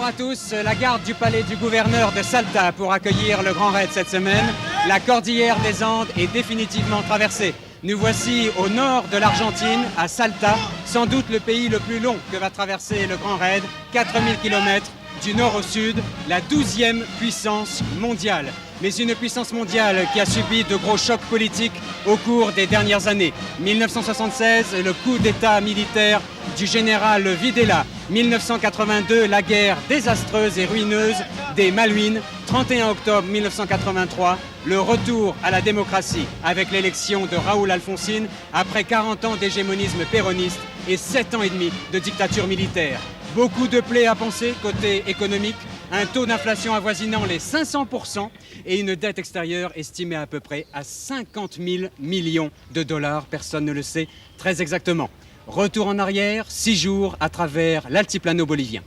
à tous. La garde du palais du gouverneur de Salta pour accueillir le Grand Raid cette semaine. La cordillère des Andes est définitivement traversée. Nous voici au nord de l'Argentine, à Salta, sans doute le pays le plus long que va traverser le Grand Raid, 4000 km du nord au sud, la 12e puissance mondiale. Mais une puissance mondiale qui a subi de gros chocs politiques au cours des dernières années. 1976, le coup d'État militaire du général Videla. 1982, la guerre désastreuse et ruineuse des Malouines. 31 octobre 1983, le retour à la démocratie avec l'élection de Raúl Alfonsín après 40 ans d'hégémonisme péroniste et 7 ans et demi de dictature militaire. Beaucoup de plaies à penser côté économique, un taux d'inflation avoisinant les 500% et une dette extérieure estimée à peu près à 50 000 millions de dollars. Personne ne le sait très exactement. Retour en arrière, 6 jours à travers l'altiplano bolivien.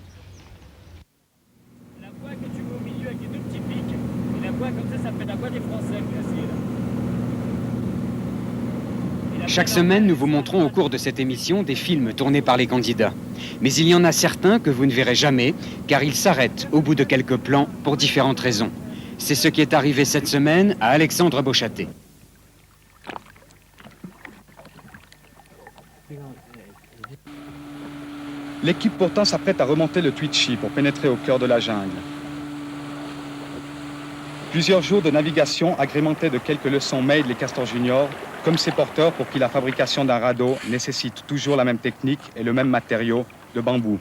La voie que tu vois au milieu avec les deux petits pics, et la voie comme ça fait la voie des Français, Chaque semaine, nous vous montrons au cours de cette émission des films tournés par les candidats. Mais il y en a certains que vous ne verrez jamais, car ils s'arrêtent au bout de quelques plans pour différentes raisons. C'est ce qui est arrivé cette semaine à Alexandre Bochaté. L'équipe pourtant s'apprête à remonter le Tuichi pour pénétrer au cœur de la jungle. Plusieurs jours de navigation agrémentés de quelques leçons made les Castors Junior, comme ces porteurs pour qui la fabrication d'un radeau nécessite toujours la même technique et le même matériau, le bambou.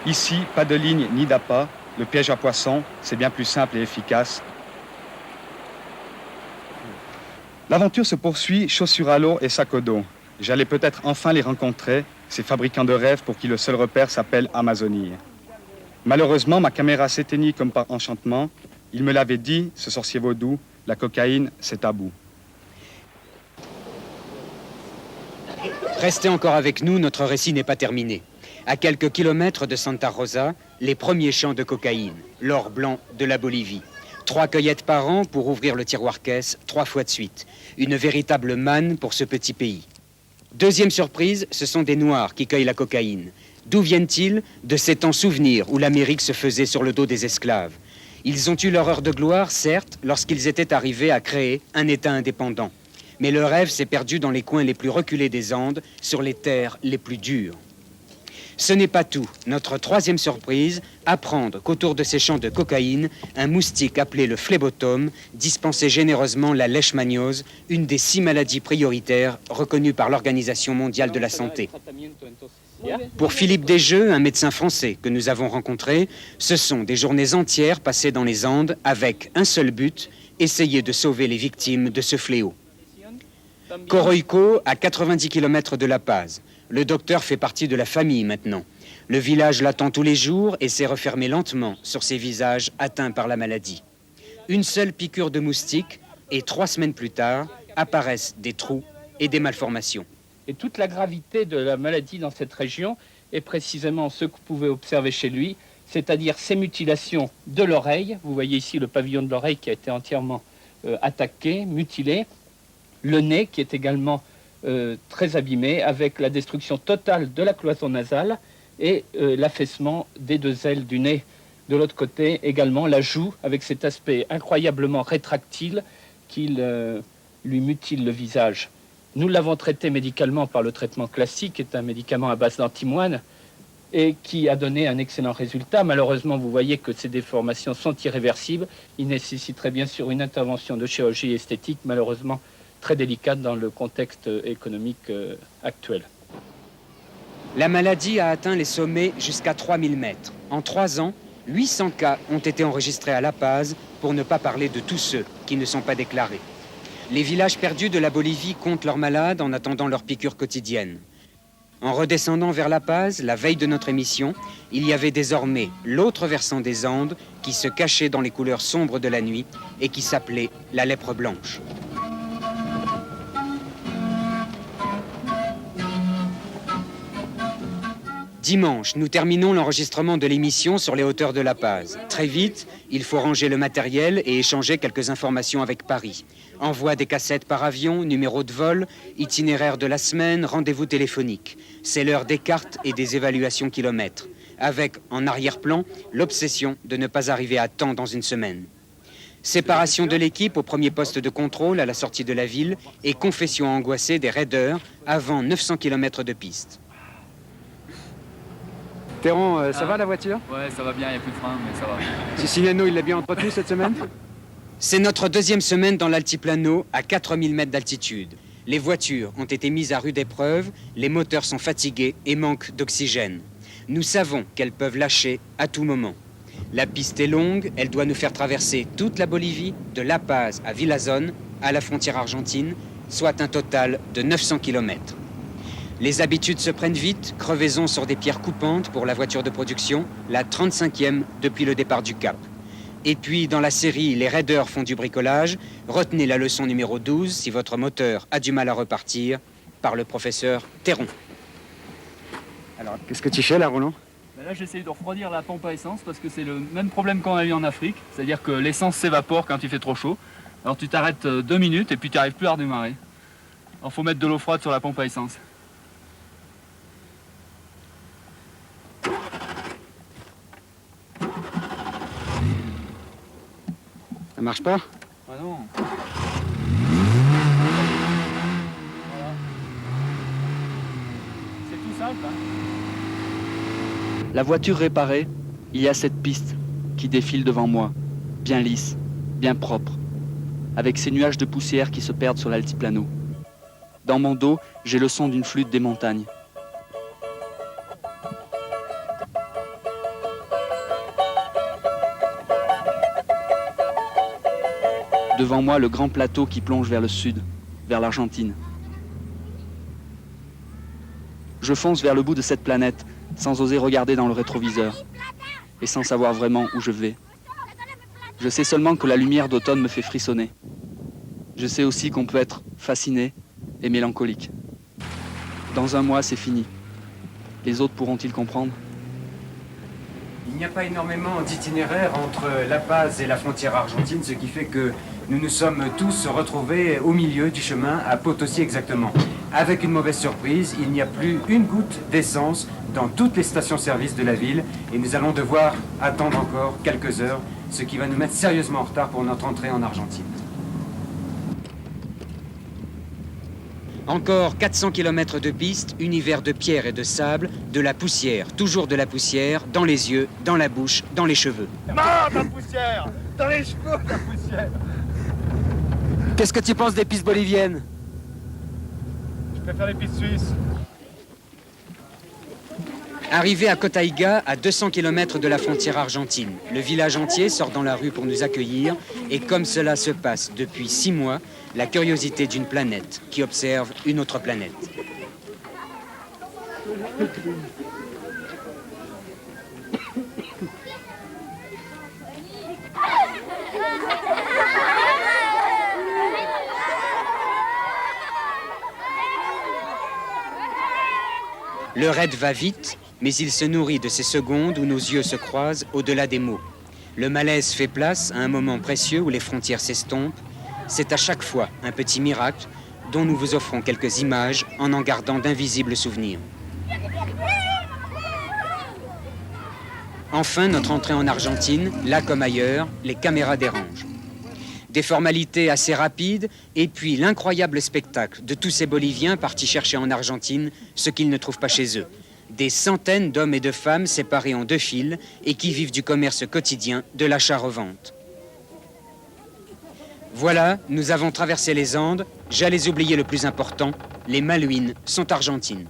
Ici, pas de ligne ni d'appât, le piège à poisson, c'est bien plus simple et efficace. L'aventure se poursuit, chaussures à l'eau et sac au dos. J'allais peut-être enfin les rencontrer, ces fabricants de rêves pour qui le seul repère s'appelle Amazonie. Malheureusement, ma caméra s'éteignit comme par enchantement. Il me l'avait dit, ce sorcier vaudou, la cocaïne, c'est tabou. Restez encore avec nous, notre récit n'est pas terminé. À quelques kilomètres de Santa Rosa, les premiers champs de cocaïne, l'or blanc de la Bolivie. 3 cueillettes par an pour ouvrir le tiroir-caisse 3 fois de suite. Une véritable manne pour ce petit pays. Deuxième surprise, ce sont des Noirs qui cueillent la cocaïne. D'où viennent-ils? De ces temps souvenirs où l'Amérique se faisait sur le dos des esclaves. Ils ont eu leur heure de gloire, certes, lorsqu'ils étaient arrivés à créer un État indépendant. Mais le rêve s'est perdu dans les coins les plus reculés des Andes, sur les terres les plus dures. Ce n'est pas tout. Notre troisième surprise, apprendre qu'autour de ces champs de cocaïne, un moustique appelé le phlébotum dispensait généreusement la leishmaniose, une des 6 maladies prioritaires reconnues par l'Organisation mondiale de la santé. Pour Philippe Desjeux, un médecin français que nous avons rencontré, ce sont des journées entières passées dans les Andes avec un seul but, essayer de sauver les victimes de ce fléau. Coroico, à 90 km de La Paz. Le docteur fait partie de la famille maintenant. Le village l'attend tous les jours et s'est refermé lentement sur ces visages atteints par la maladie. Une seule piqûre de moustique et 3 semaines plus tard, apparaissent des trous et des malformations. Et toute la gravité de la maladie dans cette région est précisément ce que vous pouvez observer chez lui, c'est-à-dire ces mutilations de l'oreille. Vous voyez ici le pavillon de l'oreille qui a été entièrement attaqué, mutilé. Le nez qui est également très abîmé, avec la destruction totale de la cloison nasale et l'affaissement des 2 ailes du nez. De l'autre côté, également, la joue, avec cet aspect incroyablement rétractile qui lui mutile le visage. Nous l'avons traité médicalement par le traitement classique, qui est un médicament à base d'antimoine, et qui a donné un excellent résultat. Malheureusement, vous voyez que ces déformations sont irréversibles. Il nécessiterait bien sûr une intervention de chirurgie esthétique, malheureusement très délicate dans le contexte économique actuel. La maladie a atteint les sommets jusqu'à 3000 mètres. En 3 ans, 800 cas ont été enregistrés à La Paz, pour ne pas parler de tous ceux qui ne sont pas déclarés. Les villages perdus de la Bolivie comptent leurs malades en attendant leur piqûre quotidienne. En redescendant vers La Paz, la veille de notre émission, il y avait désormais l'autre versant des Andes qui se cachait dans les couleurs sombres de la nuit et qui s'appelait la lèpre blanche. Dimanche, nous terminons l'enregistrement de l'émission sur les hauteurs de La Paz. Très vite, il faut ranger le matériel et échanger quelques informations avec Paris. Envoi des cassettes par avion, numéro de vol, itinéraire de la semaine, rendez-vous téléphonique. C'est l'heure des cartes et des évaluations kilomètres, avec en arrière-plan l'obsession de ne pas arriver à temps dans une semaine. Séparation de l'équipe au premier poste de contrôle à la sortie de la ville et confession angoissée des raideurs avant 900 km de piste. Théron, ça va la voiture? Ouais, ça va bien, il n'y a plus de frein, mais ça va. Siciliano, il l'a bien entretenu cette semaine? C'est notre deuxième semaine dans l'altiplano à 4000 mètres d'altitude. Les voitures ont été mises à rude épreuve, les moteurs sont fatigués et manquent d'oxygène. Nous savons qu'elles peuvent lâcher à tout moment. La piste est longue, elle doit nous faire traverser toute la Bolivie, de La Paz à Villazón, à la frontière argentine, soit un total de 900 km. Les habitudes se prennent vite, crevaison sur des pierres coupantes pour la voiture de production, la 35e depuis le départ du Cap. Et puis, dans la série Les raideurs font du bricolage, retenez la leçon numéro 12, si votre moteur a du mal à repartir, par le professeur Théron. Alors, qu'est-ce que tu fais là, Roland? Là, j'essaye de refroidir la pompe à essence parce que c'est le même problème qu'on a eu en Afrique. C'est-à-dire que l'essence s'évapore quand il fait trop chaud. Alors tu t'arrêtes 2 minutes et puis tu n'arrives plus à redémarrer. Alors il faut mettre de l'eau froide sur la pompe à essence. Ça marche pas? Ah non. Voilà. C'est tout simple, hein. La voiture réparée, il y a cette piste qui défile devant moi, bien lisse, bien propre, avec ces nuages de poussière qui se perdent sur l'altiplano. Dans mon dos, j'ai le son d'une flûte des montagnes. Devant moi, le grand plateau qui plonge vers le sud, vers l'Argentine. Je fonce vers le bout de cette planète, sans oser regarder dans le rétroviseur, et sans savoir vraiment où je vais. Je sais seulement que la lumière d'automne me fait frissonner. Je sais aussi qu'on peut être fasciné et mélancolique. Dans un mois, c'est fini. Les autres pourront-ils comprendre? Il n'y a pas énormément d'itinéraires entre La Paz et la frontière argentine, ce qui fait que nous nous sommes tous retrouvés au milieu du chemin, à Potosí exactement. Avec une mauvaise surprise, il n'y a plus une goutte d'essence dans toutes les stations-service de la ville et nous allons devoir attendre encore quelques heures, ce qui va nous mettre sérieusement en retard pour notre entrée en Argentine. Encore 400 km de piste, univers de pierre et de sable, de la poussière, toujours de la poussière, dans les yeux, dans la bouche, dans les cheveux. Non, la poussière! Dans les cheveux, la poussière! Qu'est-ce que tu penses des pistes boliviennes? Je préfère les pistes suisses. Arrivé à Cotaiga, à 200 km de la frontière argentine, le village entier sort dans la rue pour nous accueillir et comme cela se passe depuis 6 mois, la curiosité d'une planète qui observe une autre planète. Le raid va vite, mais il se nourrit de ces secondes où nos yeux se croisent au-delà des mots. Le malaise fait place à un moment précieux où les frontières s'estompent. C'est à chaque fois un petit miracle dont nous vous offrons quelques images en gardant d'invisibles souvenirs. Enfin, notre entrée en Argentine, là comme ailleurs, les caméras dérangent. Des formalités assez rapides, et puis l'incroyable spectacle de tous ces Boliviens partis chercher en Argentine ce qu'ils ne trouvent pas chez eux. Des centaines d'hommes et de femmes séparés en 2 files et qui vivent du commerce quotidien, de l'achat-revente. Voilà, nous avons traversé les Andes, j'allais oublier le plus important, les Malouines sont argentines.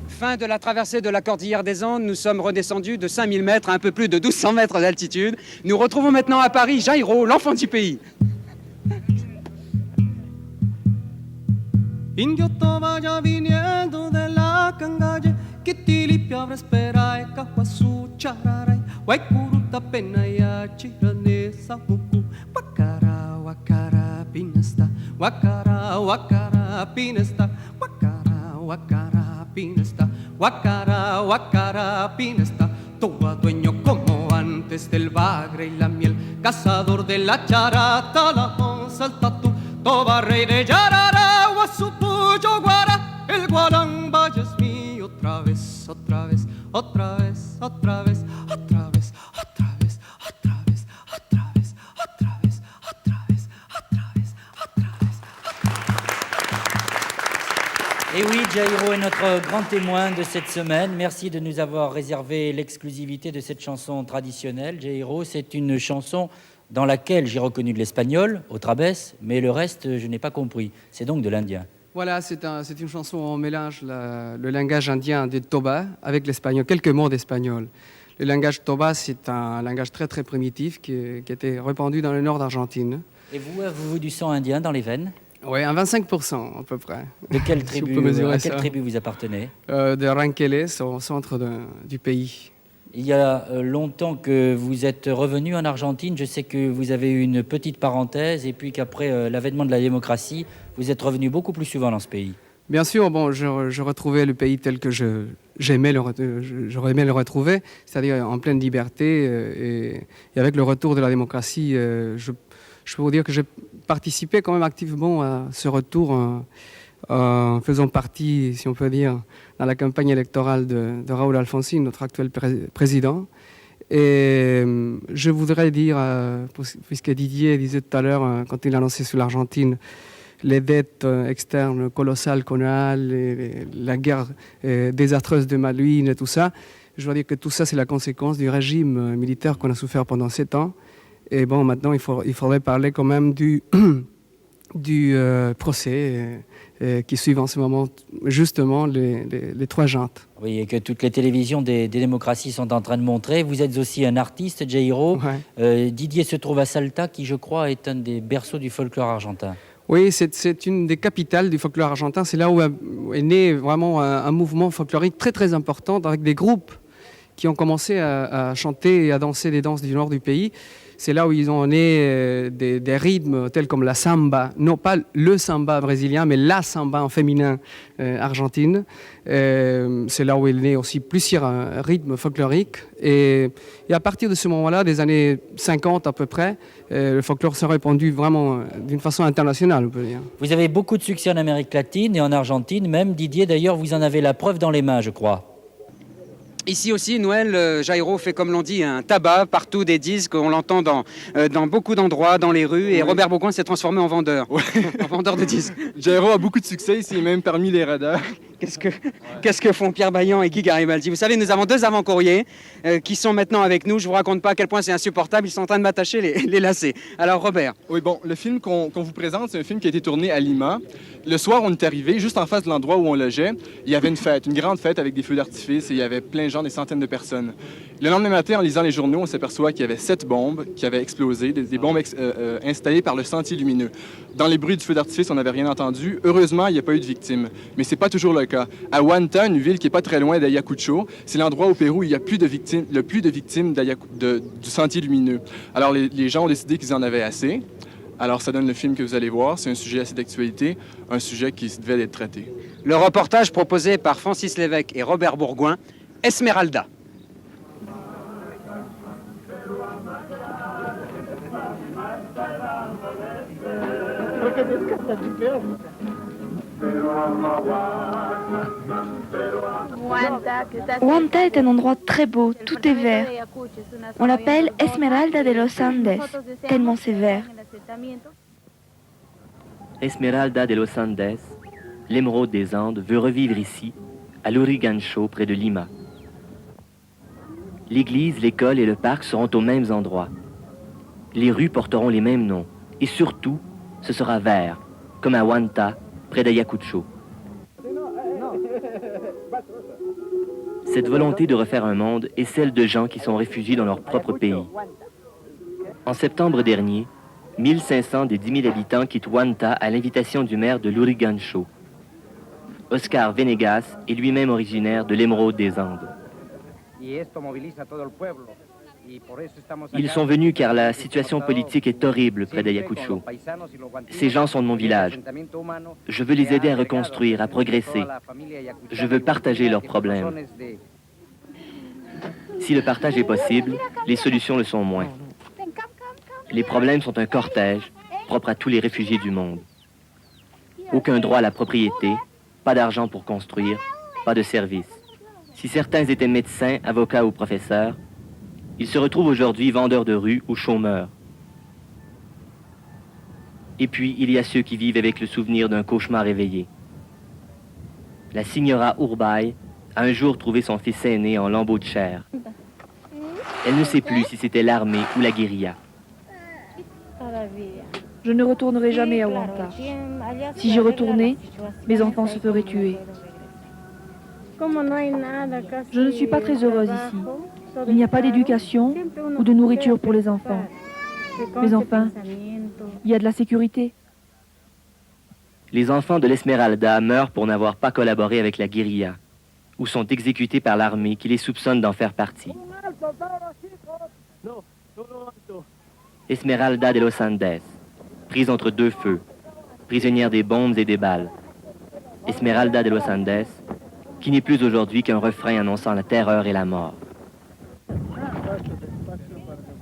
Fin de la traversée de la cordillère des Andes, nous sommes redescendus de 5000 mètres à un peu plus de 1200 mètres d'altitude. Nous retrouvons maintenant à Paris Jairo, l'enfant du pays. Indio vaya viniendo de la cangalle, que tilipi abre espera, cahuazú chararay, guaycuru ta pena ya chirane sabuku wakara wakara pinesta wakara wakara pinesta wakara wakara pinesta wakara wakara pinesta todo dueño como antes del bagre y la miel cazador de la charata la onza el tatu toba rey de Yarara guasupuyo guara el guaramba es mío otra vez otra vez otra vez otra vez otra vez otra vez otra vez otra vez otra vez otra vez otra vez otra vez. Et oui, Jairo est notre grand témoin de cette semaine. Merci de nous avoir réservé l'exclusivité de cette chanson traditionnelle. Jairo, c'est une chanson dans laquelle j'ai reconnu de l'espagnol, au trabès, mais le reste, je n'ai pas compris. C'est donc de l'indien. Voilà, c'est une chanson où on mélange le langage indien des Toba avec l'espagnol, quelques mots d'espagnol. Le langage Toba, c'est un langage très très primitif qui était répandu dans le nord d'Argentine. Et vous, avez-vous du sang indien dans les veines? Oui, un 25% à peu près. De quelle tribu, Si on peut mesurer à quelle ça. tribu vous appartenez? De Ranqueles, au centre du pays. Il y a longtemps que vous êtes revenu en Argentine. Je sais que vous avez eu une petite parenthèse et puis qu'après l'avènement de la démocratie, vous êtes revenu beaucoup plus souvent dans ce pays. Bien sûr, bon, je retrouvais le pays tel que j'aurais aimé le retrouver, c'est-à-dire en pleine liberté et avec le retour de la démocratie. Je peux vous dire que j'ai participé quand même activement à ce retour en faisant partie, si on peut dire, dans la campagne électorale de Raúl Alfonsín, notre actuel président. Et je voudrais dire, puisque Didier disait tout à l'heure, quand il annonçait sur l'Argentine, les dettes externes colossales qu'on a, la guerre désastreuse de Malvines et tout ça, je veux dire que tout ça, c'est la conséquence du régime militaire qu'on a souffert pendant 7 ans. Et bon, maintenant, il faudrait parler quand même du procès qui suivent en ce moment justement les 3 jantes. Oui, et que toutes les télévisions des démocraties sont en train de montrer. Vous êtes aussi un artiste, Jairo. Ouais. Didier se trouve à Salta, qui, je crois, est un des berceaux du folklore argentin. Oui, c'est une des capitales du folklore argentin. C'est là où est né vraiment un mouvement folklorique très très important avec des groupes qui ont commencé à chanter et à danser des danses du nord du pays. C'est là où ils ont né des rythmes tels comme la samba, non pas le samba brésilien, mais la samba en féminin argentine. C'est là où est né aussi plusieurs rythmes folkloriques. Et à partir de ce moment-là, des années 50 à peu près, le folklore s'est répandu vraiment d'une façon internationale, on peut dire. Vous avez beaucoup de succès en Amérique latine et en Argentine même. Didier, d'ailleurs, vous en avez la preuve dans les mains, je crois. Ici aussi, Noël, Jairo fait, comme l'on dit, un tabac partout, des disques, on l'entend dans beaucoup d'endroits, dans les rues, et Oui. Robert Bourgoin s'est transformé en vendeur, en vendeur de disques. Jairo a beaucoup de succès ici, même parmi les raideurs. Qu'est-ce que font Pierre Baillan et Guy Garibaldi? Vous savez, nous avons 2 avant-courriers qui sont maintenant avec nous. Je vous raconte pas à quel point c'est insupportable, ils sont en train de m'attacher les lacets. Alors Robert. Oui, bon, le film qu'on vous présente, c'est un film qui a été tourné à Lima. Le soir, on est arrivé, juste en face de l'endroit où on logeait, il y avait une fête, une grande fête avec des feux d'artifice, et il y avait plein de gens, des centaines de personnes. Le lendemain matin, en lisant les journaux, on s'aperçoit qu'il y avait 7 bombes qui avaient explosé, des bombes installées par le Sentier lumineux. Dans les bruits du feu d'artifice, on n'avait rien entendu. Heureusement, il n'y a pas eu de victimes. Mais c'est pas toujours le cas. À Huanta, une ville qui est pas très loin d'Ayacucho, c'est l'endroit au Pérou où il y a le plus de victimes du Sentier lumineux. Alors les gens ont décidé qu'ils en avaient assez. Alors ça donne le film que vous allez voir. C'est un sujet assez d'actualité, un sujet qui devait être traité. Le reportage proposé par Francis Lévesque et Robert Bourgoin, Esmeralda. Huanta est un endroit très beau, tout est vert. On l'appelle Esmeralda de los Andes, tellement c'est vert. Esmeralda de los Andes, l'émeraude des Andes, veut revivre ici, à Lurigancho, près de Lima. L'église, l'école et le parc seront aux mêmes endroits. Les rues porteront les mêmes noms. Et surtout, ce sera vert, comme à Huanta, près d'Ayacucho. Cette volonté de refaire un monde est celle de gens qui sont réfugiés dans leur propre pays. En septembre dernier, 1500 des 10 000 habitants quittent Huanta à l'invitation du maire de Lurigancho. Oscar Venegas est lui-même originaire de l'émeraude des Andes. Ils sont venus car la situation politique est horrible près d'Ayacucho. Ces gens sont de mon village. Je veux les aider à reconstruire, à progresser. Je veux partager leurs problèmes. Si le partage est possible, les solutions le sont moins. Les problèmes sont un cortège propre à tous les réfugiés du monde. Aucun droit à la propriété, pas d'argent pour construire, pas de services. Si certains étaient médecins, avocats ou professeurs, ils se retrouvent aujourd'hui vendeurs de rue ou chômeurs. Et puis, il y a ceux qui vivent avec le souvenir d'un cauchemar éveillé. La signora Urbay a un jour trouvé son fils aîné en lambeaux de chair. Elle ne sait plus si c'était l'armée ou la guérilla. Je ne retournerai jamais à Huanta. Si j'y retournais, mes enfants se feraient tuer. Je ne suis pas très heureuse ici. Il n'y a pas d'éducation ou de nourriture pour les enfants. Mais enfin, il y a de la sécurité. Les enfants de l'Esmeralda meurent pour n'avoir pas collaboré avec la guérilla ou sont exécutés par l'armée qui les soupçonne d'en faire partie. Esmeralda de los Andes, prise entre deux feux, prisonnière des bombes et des balles. Esmeralda de los Andes, qui n'est plus aujourd'hui qu'un refrain annonçant la terreur et la mort.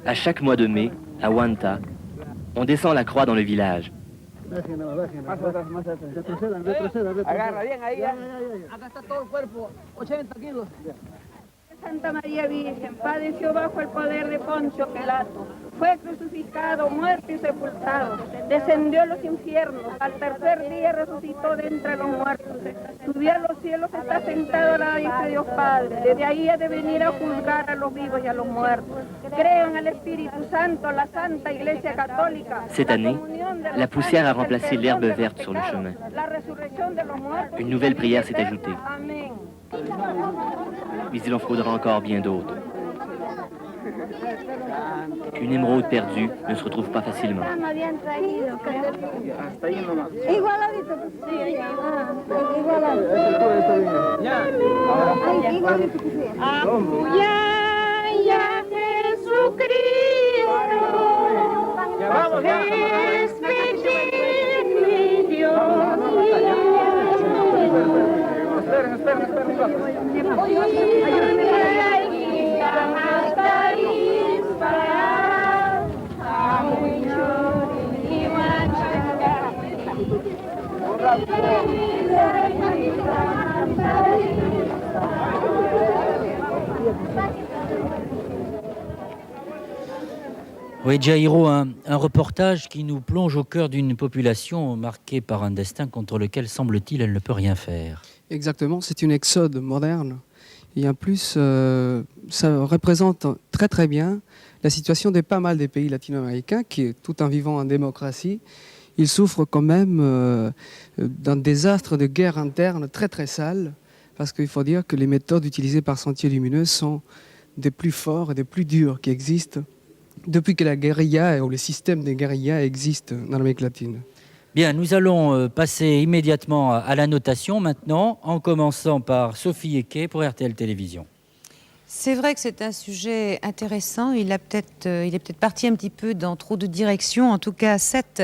À chaque mois de mai, à Huanta, on descend la croix dans le village. Santa María Virgen padeció bajo el poder de Poncio Pilato, fue crucificado, muerto y sepultado, descendió a los infiernos, al tercer día resucitó de entre los muertos, subió a los cielos, está sentado a la diestra de Dios Padre, desde ahí ha de venir a juzgar a los vivos y a los muertos. Creo en el Espíritu Santo, la Santa Iglesia Católica. Cette année, la poussière a remplacé l'herbe verte sur le chemin. Une nouvelle prière s'est ajoutée. Mais il en faudra encore bien d'autres. Une émeraude perdue ne se retrouve pas facilement. Oui, Jairo, un reportage qui nous plonge au cœur d'une population marquée par un destin contre lequel, semble-t-il, elle ne peut rien faire. Exactement, c'est une exode moderne. Et en plus, ça représente très très bien la situation de pas mal des pays latino-américains qui, tout en vivant en démocratie, ils souffrent quand même d'un désastre de guerre interne très très sale, parce qu'il faut dire que les méthodes utilisées par Sentier Lumineux sont des plus forts et des plus durs qui existent depuis que la guérilla ou le système de guérilla existe dans l'Amérique latine. Bien, nous allons passer immédiatement à la notation maintenant, en commençant par Sophie Eke pour RTL Télévision. C'est vrai que c'est un sujet intéressant. Il est peut-être parti un petit peu dans trop de directions. En tout cas, 7,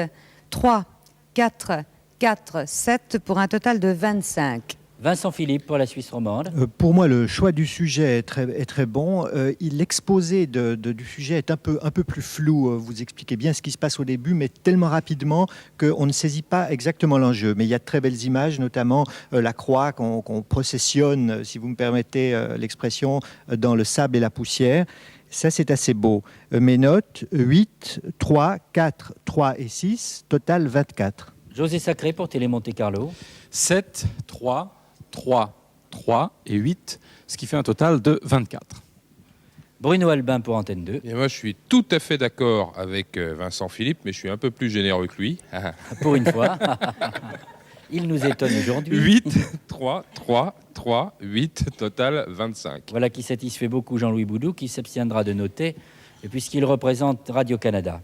3, 4, 4, 7 pour un total de 25. Vincent Philippe pour la Suisse romande. Pour moi, le choix du sujet est très bon. L'exposé du sujet est un peu plus flou. Vous expliquez bien ce qui se passe au début, mais tellement rapidement qu'on ne saisit pas exactement l'enjeu. Mais il y a de très belles images, notamment la croix qu'on processionne, si vous me permettez l'expression, dans le sable et la poussière. Ça, c'est assez beau. Mes notes, 8, 3, 4, 3 et 6, total 24. José Sacré pour Télé Monte Carlo. 7, 3, 3, 3 et 8, ce qui fait un total de 24. Bruno Albin pour Antenne 2. Et moi, je suis tout à fait d'accord avec Vincent Philippe, mais je suis un peu plus généreux que lui. Pour une fois. Il nous étonne aujourd'hui. 8, 3, 3, 3, 8, total 25. Voilà qui satisfait beaucoup Jean-Louis Boudou, qui s'abstiendra de noter, puisqu'il représente Radio-Canada.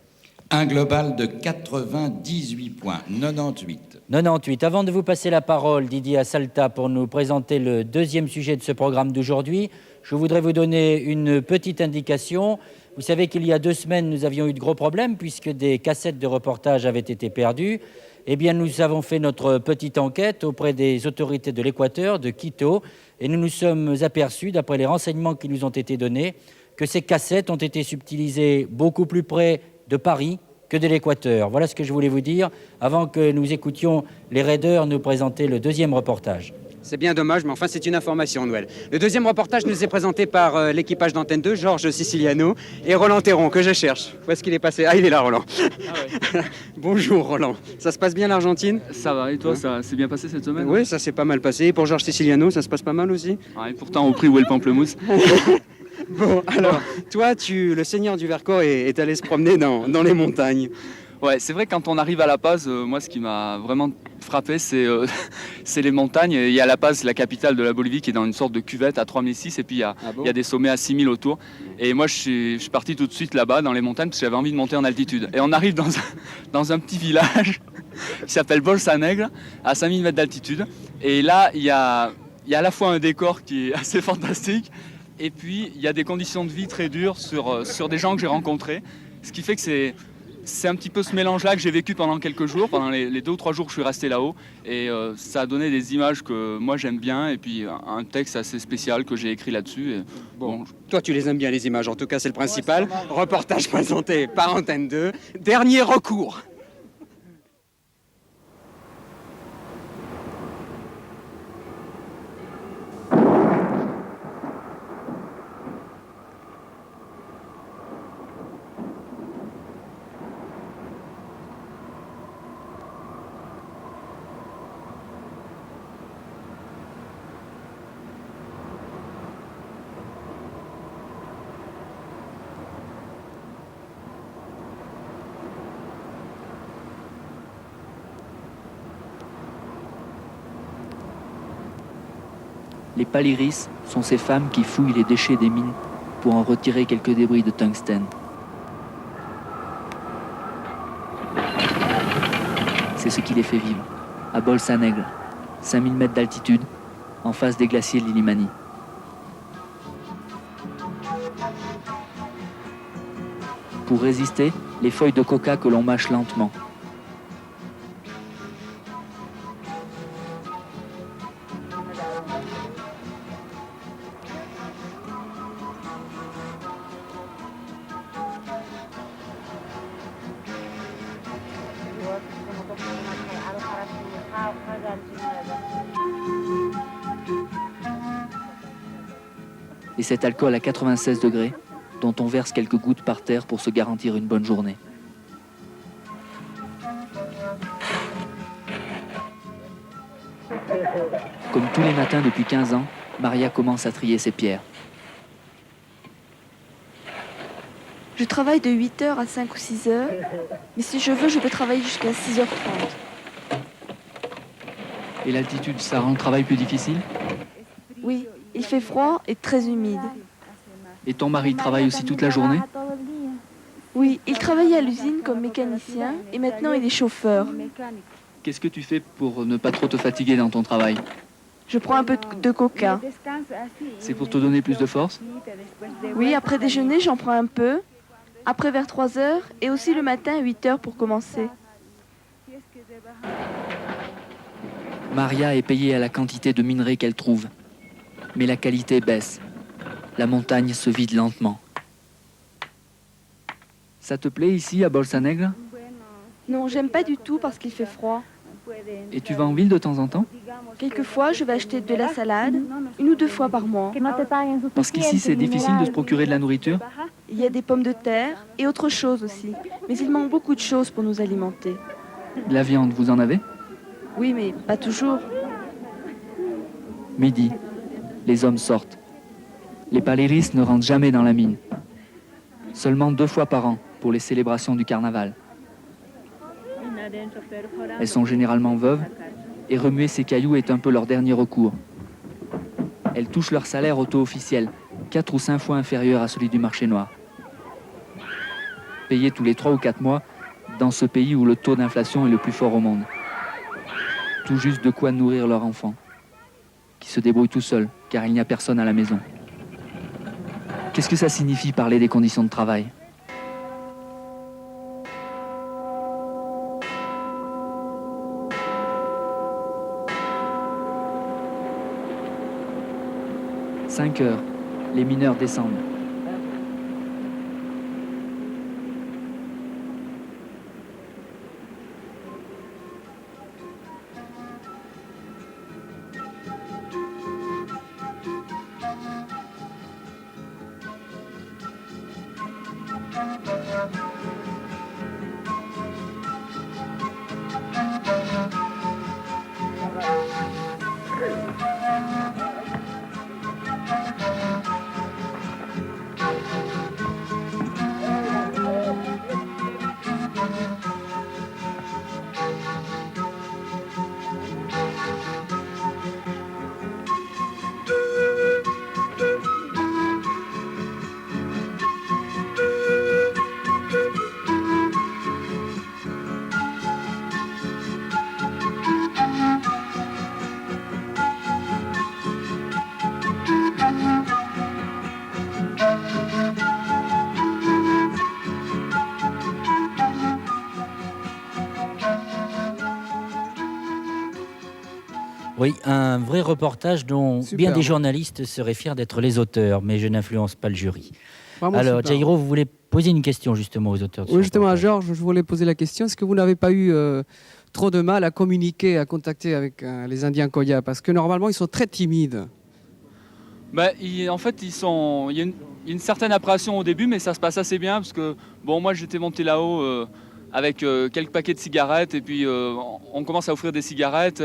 Un global de 98 points, 98. 98. Avant de vous passer la parole, Didier Assalta, pour nous présenter le deuxième sujet de ce programme d'aujourd'hui, je voudrais vous donner une petite indication. Vous savez qu'il y a 2 semaines, nous avions eu de gros problèmes puisque des cassettes de reportage avaient été perdues. Eh bien, nous avons fait notre petite enquête auprès des autorités de l'Équateur, de Quito, et nous nous sommes aperçus, d'après les renseignements qui nous ont été donnés, que ces cassettes ont été subtilisées beaucoup plus près de Paris que de l'Équateur. Voilà ce que je voulais vous dire avant que nous écoutions les raiders nous présenter le deuxième reportage. C'est bien dommage, mais enfin c'est une information, Noël. Le deuxième reportage nous est présenté par l'équipage d'Antenne 2, Georges Siciliano et Roland Théron, que je cherche. Où est-ce qu'il est passé? Ah, il est là, Roland. Ah ouais. Bonjour, Roland. Ça se passe bien l'Argentine? Ça va, et toi, ça s'est bien passé cette semaine? Oui, ça s'est pas mal passé. Et pour Georges Siciliano, ça se passe pas mal aussi? Ah, et pourtant, au prix où est le pamplemousse. Bon, alors, toi, le seigneur du Vercors est allé se promener dans les montagnes. Ouais, c'est vrai, quand on arrive à La Paz, moi, ce qui m'a vraiment frappé, c'est les montagnes. Il y a La Paz, la capitale de la Bolivie, qui est dans une sorte de cuvette à 3006, et puis il y a des sommets à 6000 autour. Et moi, je suis parti tout de suite là-bas, dans les montagnes, parce que j'avais envie de monter en altitude. Et on arrive dans un petit village qui s'appelle Bolsa Negra, à 5000 mètres d'altitude. Et là, il y a à la fois un décor qui est assez fantastique, et puis il y a des conditions de vie très dures sur des gens que j'ai rencontrés. Ce qui fait que c'est un petit peu ce mélange-là que j'ai vécu pendant quelques jours, pendant les 2 ou 3 jours que je suis resté là-haut. Et ça a donné des images que moi j'aime bien, et puis un texte assez spécial que j'ai écrit là-dessus. Et, bon, toi tu les aimes bien les images, en tout cas c'est le principal. Ouais, reportage présenté par Antenne 2. Dernier recours. Les paliris sont ces femmes qui fouillent les déchets des mines pour en retirer quelques débris de tungstène. C'est ce qui les fait vivre, à Bolsa Negra, 5000 mètres d'altitude, en face des glaciers de l'Illimani. Pour résister, les feuilles de coca que l'on mâche lentement. Et cet alcool à 96 degrés, dont on verse quelques gouttes par terre pour se garantir une bonne journée. Comme tous les matins depuis 15 ans, Maria commence à trier ses pierres. Je travaille de 8h à 5 ou 6h, mais si je veux, je peux travailler jusqu'à 6h30. Et l'altitude, ça rend le travail plus difficile? Oui, il fait froid et très humide. Et ton mari travaille aussi toute la journée? Oui, il travaillait à l'usine comme mécanicien et maintenant il est chauffeur. Qu'est-ce que tu fais pour ne pas trop te fatiguer dans ton travail? Je prends un peu de coca. C'est pour te donner plus de force? Oui, après déjeuner, j'en prends un peu. Après vers 3h et aussi le matin à 8h pour commencer. Maria est payée à la quantité de minerais qu'elle trouve. Mais la qualité baisse. La montagne se vide lentement. Ça te plaît ici à Bolsa Negra? Non, j'aime pas du tout parce qu'il fait froid. Et tu vas en ville de temps en temps? Quelquefois, je vais acheter de la salade, 1 ou 2 fois par mois. Parce qu'ici, c'est difficile de se procurer de la nourriture? Il y a des pommes de terre et autre chose aussi. Mais il manque beaucoup de choses pour nous alimenter. De la viande, vous en avez? Oui, mais pas toujours. Midi, les hommes sortent. Les paliris ne rentrent jamais dans la mine. Seulement 2 fois par an pour les célébrations du carnaval. Elles sont généralement veuves et remuer ces cailloux est un peu leur dernier recours. Elles touchent leur salaire au taux officiel, 4 ou 5 fois inférieur à celui du marché noir. Payées tous les 3 ou 4 mois, dans ce pays où le taux d'inflation est le plus fort au monde. Tout juste de quoi nourrir leur enfant, qui se débrouille tout seul, car il n'y a personne à la maison. Qu'est-ce que ça signifie parler des conditions de travail ? « 5 heures, les mineurs descendent. Oui, un vrai reportage dont bien des journalistes seraient fiers d'être les auteurs, mais je n'influence pas le jury. Vraiment Alors, super. Jairo, vous voulez poser une question justement aux auteurs de ce Oui, justement, à reportage. Georges, je voulais poser la question, est-ce que vous n'avez pas eu trop de mal à communiquer, à contacter avec les Indiens Koya? Parce que normalement, ils sont très timides. Bah, en fait, il y a une certaine appréhension au début, mais ça se passe assez bien parce que, bon, moi j'étais monté là-haut avec quelques paquets de cigarettes et puis on commence à offrir des cigarettes.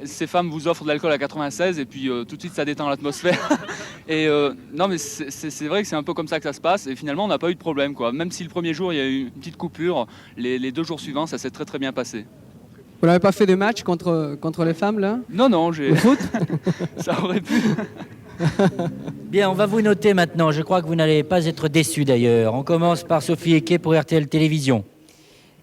Ces femmes vous offrent de l'alcool à 96 et puis tout de suite ça détend l'atmosphère. Et non, mais c'est vrai que c'est un peu comme ça que ça se passe et finalement on n'a pas eu de problème, quoi. Même si le premier jour il y a eu une petite coupure, les 2 jours suivants ça s'est très très bien passé. Vous n'avez pas fait de match contre les femmes, là? Non, j'ai... Au foot? Ça aurait pu... Bien, on va vous noter maintenant. Je crois que vous n'allez pas être déçus d'ailleurs. On commence par Sophie Eke pour RTL Télévision.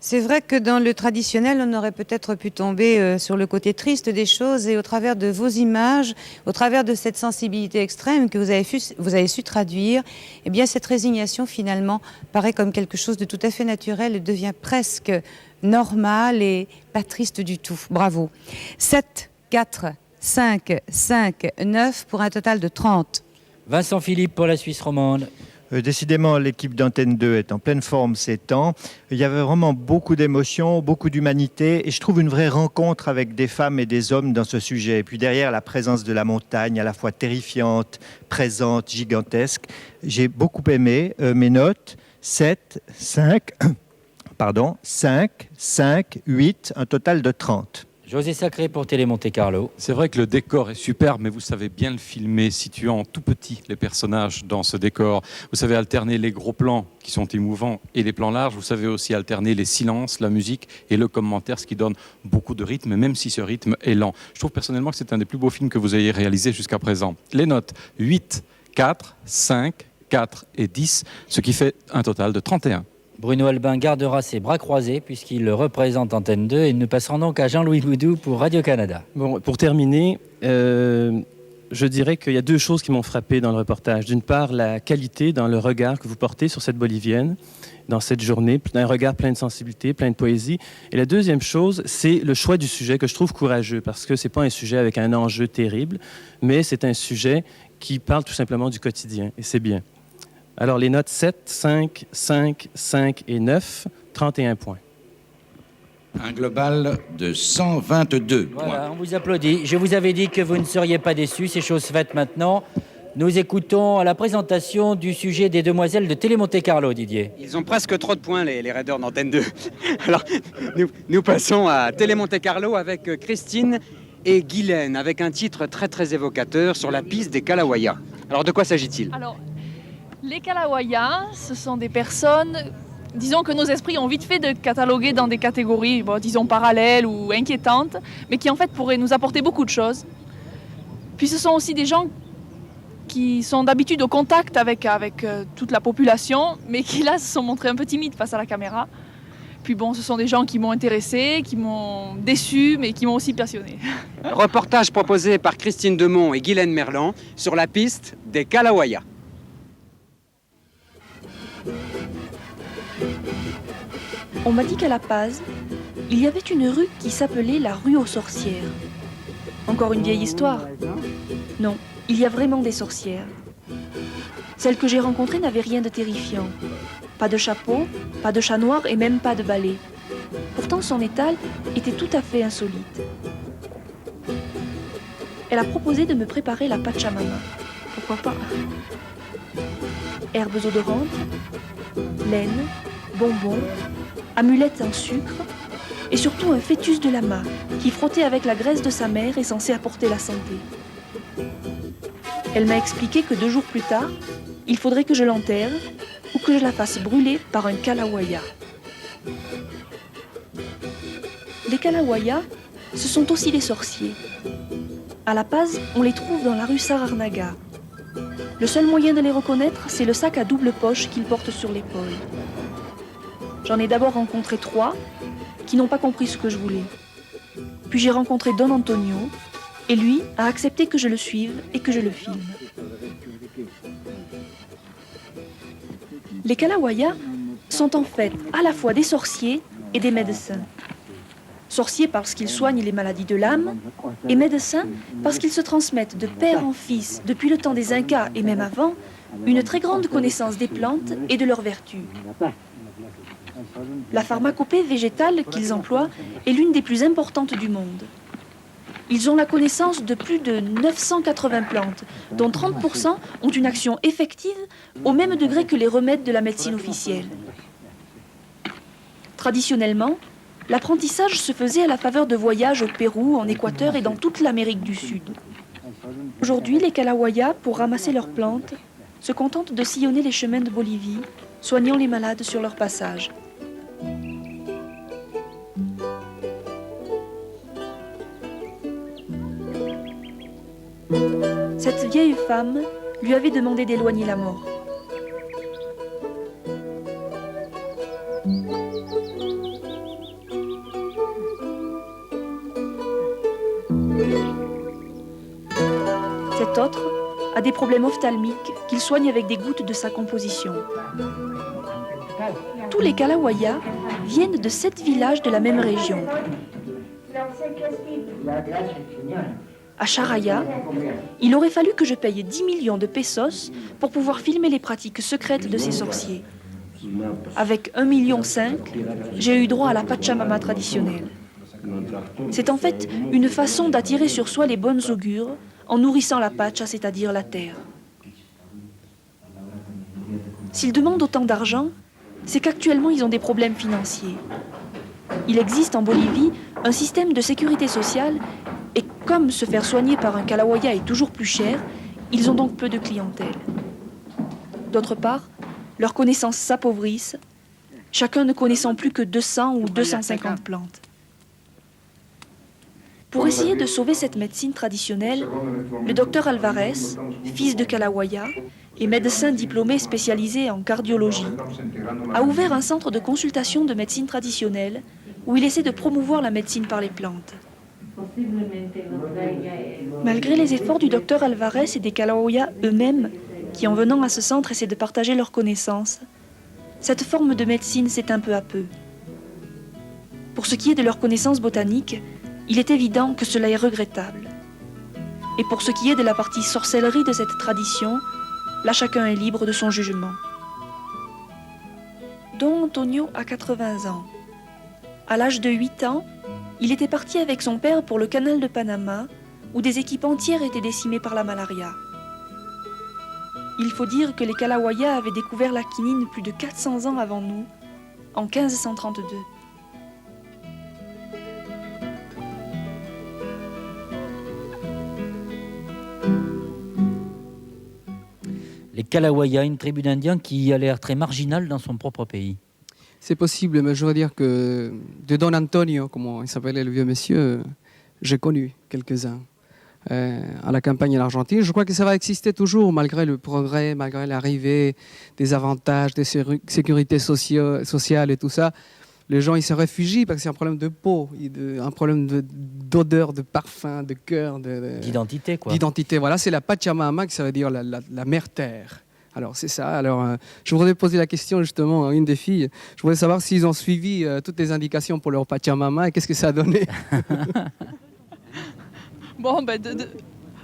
C'est vrai que dans le traditionnel, on aurait peut-être pu tomber sur le côté triste des choses et au travers de vos images, au travers de cette sensibilité extrême que vous avez su traduire, eh bien cette résignation finalement paraît comme quelque chose de tout à fait naturel et devient presque normal et pas triste du tout. Bravo. 7, 4, 5, 5, 9 pour un total de 30. Vincent Philippe pour la Suisse romande. Décidément, l'équipe d'Antenne 2 est en pleine forme ces temps. Il y avait vraiment beaucoup d'émotions, beaucoup d'humanité et je trouve une vraie rencontre avec des femmes et des hommes dans ce sujet. Et puis derrière, la présence de la montagne, à la fois terrifiante, présente, gigantesque. J'ai beaucoup aimé mes notes. 7, 5, 5, 8, un total de 30. José Sacré pour Télé Monte Carlo. C'est vrai que le décor est superbe, mais vous savez bien le filmer, situant tout petit les personnages dans ce décor. Vous savez alterner les gros plans qui sont émouvants et les plans larges. Vous savez aussi alterner les silences, la musique et le commentaire, ce qui donne beaucoup de rythme, même si ce rythme est lent. Je trouve personnellement que c'est un des plus beaux films que vous ayez réalisé jusqu'à présent. Les notes 8, 4, 5, 4 et 10, ce qui fait un total de 31. Bruno Albin gardera ses bras croisés puisqu'il représente Antenne 2 et nous passerons donc à Jean-Louis Boudou pour Radio-Canada. Bon, pour terminer, je dirais qu'il y a 2 choses qui m'ont frappé dans le reportage. D'une part, la qualité dans le regard que vous portez sur cette Bolivienne dans cette journée, un regard plein de sensibilité, plein de poésie. Et la deuxième chose, c'est le choix du sujet que je trouve courageux parce que c'est pas un sujet avec un enjeu terrible, mais c'est un sujet qui parle tout simplement du quotidien et c'est bien. Alors, les notes 7, 5, 5, 5 et 9, 31 points. Un global de 122 points. Voilà, on vous applaudit. Je vous avais dit que vous ne seriez pas déçus, c'est chose faite maintenant. Nous écoutons la présentation du sujet des demoiselles de Télé Monte Carlo, Didier. Ils ont presque trop de points, les raiders d'Antenne 2. Alors, nous passons à Télé Monte Carlo avec Christine et Guylaine, avec un titre très très évocateur sur la piste des Kalawaya. Alors, de quoi s'agit-il ? Alors, les Kalawaya, ce sont des personnes, disons que nos esprits ont vite fait de cataloguer dans des catégories, bon, disons parallèles ou inquiétantes, mais qui en fait pourraient nous apporter beaucoup de choses. Puis ce sont aussi des gens qui sont d'habitude au contact avec toute la population, mais qui là se sont montrés un peu timides face à la caméra. Puis bon, ce sont des gens qui m'ont intéressé, qui m'ont déçu, mais qui m'ont aussi passionné. Reportage proposé par Christine Demont et Guylaine Merlan sur la piste des Kalawaya. On m'a dit qu'à La Paz, il y avait une rue qui s'appelait la rue aux sorcières. Encore une vieille histoire? Non, il y a vraiment des sorcières. Celles que j'ai rencontrées n'avaient rien de terrifiant. Pas de chapeau, pas de chat noir et même pas de balai. Pourtant, son étal était tout à fait insolite. Elle a proposé de me préparer la Pachamama. Pourquoi pas? Herbes odorantes, laine, bonbons, amulettes en sucre et surtout un fœtus de lama qui, frotté avec la graisse de sa mère, est censé apporter la santé. Elle m'a expliqué que 2 jours plus tard, il faudrait que je l'enterre ou que je la fasse brûler par un Kalawaya. Les Kalawaya, ce sont aussi des sorciers. À La Paz, on les trouve dans la rue Sararnaga. Le seul moyen de les reconnaître, c'est le sac à double poche qu'ils portent sur l'épaule. J'en ai d'abord rencontré 3 qui n'ont pas compris ce que je voulais. Puis j'ai rencontré Don Antonio et lui a accepté que je le suive et que je le filme. Les Kalawaya sont en fait à la fois des sorciers et des médecins. Sorciers parce qu'ils soignent les maladies de l'âme et médecins parce qu'ils se transmettent de père en fils depuis le temps des Incas et même avant une très grande connaissance des plantes et de leurs vertus. La pharmacopée végétale qu'ils emploient est l'une des plus importantes du monde. Ils ont la connaissance de plus de 980 plantes, dont 30% ont une action effective au même degré que les remèdes de la médecine officielle. Traditionnellement, l'apprentissage se faisait à la faveur de voyages au Pérou, en Équateur et dans toute l'Amérique du Sud. Aujourd'hui, les Kalawaya, pour ramasser leurs plantes, se contentent de sillonner les chemins de Bolivie, soignant les malades sur leur passage. Cette vieille femme lui avait demandé d'éloigner la mort. Cet autre a des problèmes ophtalmiques qu'il soigne avec des gouttes de sa composition. Tous les Kalawaya viennent de 7 villages de la même région. À Charaya, il aurait fallu que je paye 10 millions de pesos pour pouvoir filmer les pratiques secrètes de ces sorciers. Avec 1,5 million, j'ai eu droit à la Pachamama traditionnelle. C'est en fait une façon d'attirer sur soi les bonnes augures en nourrissant la Pacha, c'est-à-dire la terre. S'ils demandent autant d'argent, c'est qu'actuellement ils ont des problèmes financiers. Il existe en Bolivie un système de sécurité sociale et comme se faire soigner par un Kalawaya est toujours plus cher, ils ont donc peu de clientèle. D'autre part, leurs connaissances s'appauvrissent, chacun ne connaissant plus que 200 ou 250 plantes. Pour essayer de sauver cette médecine traditionnelle, le docteur Alvarez, fils de Kalawaya et médecin diplômé spécialisé en cardiologie, a ouvert un centre de consultation de médecine traditionnelle où il essaie de promouvoir la médecine par les plantes. Malgré les efforts du docteur Alvarez et des Kalawaya eux-mêmes, qui en venant à ce centre essaient de partager leurs connaissances, cette forme de médecine s'éteint peu à peu. Pour ce qui est de leurs connaissances botaniques, il est évident que cela est regrettable. Et pour ce qui est de la partie sorcellerie de cette tradition, là chacun est libre de son jugement. Don Antonio a 80 ans. À l'âge de 8 ans, il était parti avec son père pour le canal de Panama, où des équipes entières étaient décimées par la malaria. Il faut dire que les Kalawaya avaient découvert la quinine plus de 400 ans avant nous, en 1532. Les Kalawaya, une tribu d'Indiens qui a l'air très marginale dans son propre pays. C'est possible, mais je veux dire que de Don Antonio, comme il s'appelait le vieux monsieur, j'ai connu quelques-uns à la campagne en Argentine. Je crois que ça va exister toujours malgré le progrès, malgré l'arrivée des avantages, des sécurités sociales et tout ça. les gens ils se réfugient parce que c'est un problème de peau, un problème d'odeur, de parfum, de cœur, d'identité quoi. D'identité, voilà, c'est la Pachamama, ça veut dire la mère terre. Alors c'est ça. Alors je voudrais poser la question justement à une des filles. Je voudrais savoir s'ils ont suivi toutes les indications pour leur Pachamama et qu'est-ce que ça a donné. Bon, ben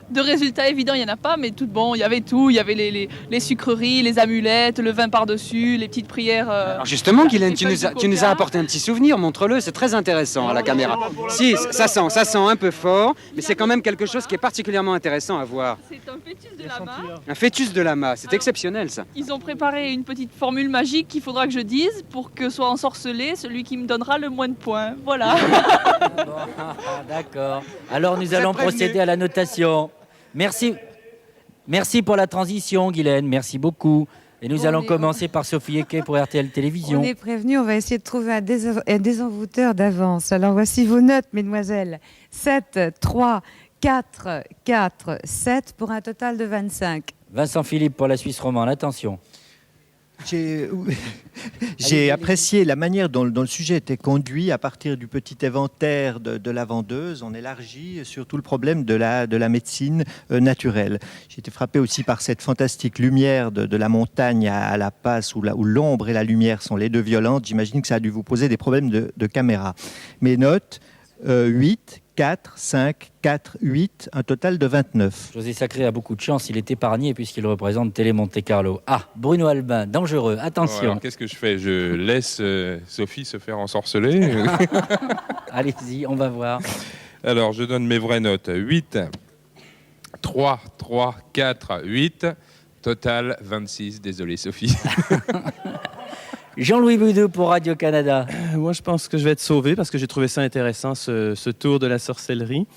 de résultats évidents, il n'y en a pas, mais tout bon, il y avait tout. Il y avait les sucreries, les amulettes, le vin par-dessus, les petites prières. Alors justement, Guylaine, tu nous as apporté un petit souvenir, montre-le, c'est très intéressant à la caméra. Si, ça sent un peu fort, mais c'est quand même quelque chose qui est particulièrement intéressant à voir. C'est un fœtus de lama. Un fœtus de lama, c'est exceptionnel ça. Ils ont préparé une petite formule magique qu'il faudra que je dise pour que soit ensorcelé celui qui me donnera le moins de points. Voilà. D'accord. Alors nous allons procéder à la notation. Merci pour la transition, Guylaine. Merci beaucoup. Et nous allons commencer par Sophie Eke pour RTL Télévision. On est prévenu, on va essayer de trouver un désenvoûteur d'avance. Alors voici vos notes, mesdemoiselles. 7, 3, 4, 4, 7 pour un total de 25. Vincent Philippe pour la Suisse romande. Attention. J'ai apprécié la manière dont le sujet était conduit à partir du petit inventaire de la vendeuse. On élargit surtout le problème de la médecine naturelle. J'ai été frappé aussi par cette fantastique lumière de la montagne à La Paz où l'ombre et la lumière sont les deux violentes. J'imagine que ça a dû vous poser des problèmes de caméra. Mes notes, 8, 4, 5, 4, 8, un total de 29. José Sacré a beaucoup de chance, il est épargné puisqu'il représente Télé Monte Carlo. Ah, Bruno Albin, dangereux, attention. Alors, qu'est-ce que je fais? Je laisse Sophie se faire ensorceler. Allez-y, on va voir. Alors, je donne mes vraies notes. 8, 3, 3, 4, 8, total 26. Désolé Sophie. Jean-Louis Boudou pour Radio-Canada. Moi, je pense que je vais être sauvé parce que j'ai trouvé ça intéressant, ce tour de la sorcellerie.